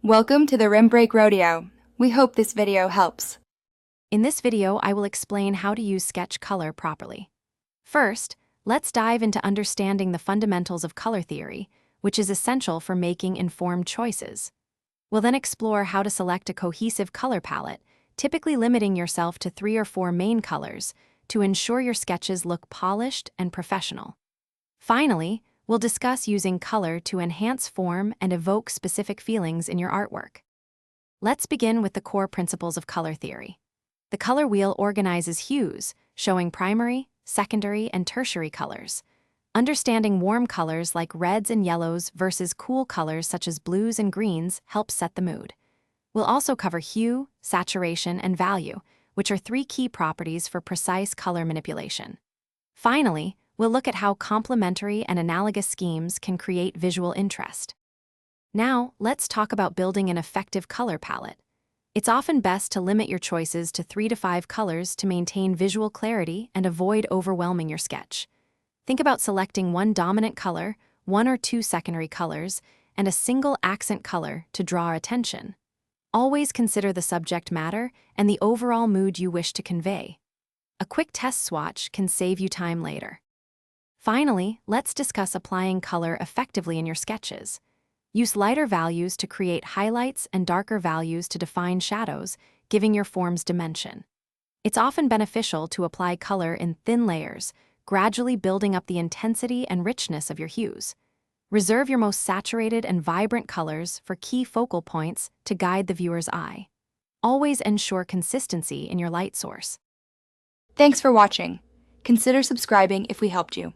Welcome to the Rim Break Rodeo. We hope this video helps. In this video, I will explain how to use Sketch Color properly. First, let's dive into understanding the fundamentals of color theory, which is essential for making informed choices. We'll then explore how to select a cohesive color palette, typically limiting yourself to 3 or 4 main colors to ensure your sketches look polished and professional. Finally, we'll discuss using color to enhance form and evoke specific feelings in your artwork. Let's begin with the core principles of color theory. The color wheel organizes hues, showing primary, secondary, and tertiary colors. Understanding warm colors like reds and yellows versus cool colors such as blues and greens helps set the mood. We'll also cover hue, saturation, and value, which are 3 key properties for precise color manipulation. Finally, we'll look at how complementary and analogous schemes can create visual interest. Now, let's talk about building an effective color palette. It's often best to limit your choices to 3 to 5 colors to maintain visual clarity and avoid overwhelming your sketch. Think about selecting one dominant color, 1 or 2 secondary colors, and a single accent color to draw attention. Always consider the subject matter and the overall mood you wish to convey. A quick test swatch can save you time later. Finally, let's discuss applying color effectively in your sketches. Use lighter values to create highlights and darker values to define shadows, giving your forms dimension. It's often beneficial to apply color in thin layers, gradually building up the intensity and richness of your hues. Reserve your most saturated and vibrant colors for key focal points to guide the viewer's eye. Always ensure consistency in your light source. Thanks for watching. Consider subscribing if we helped you.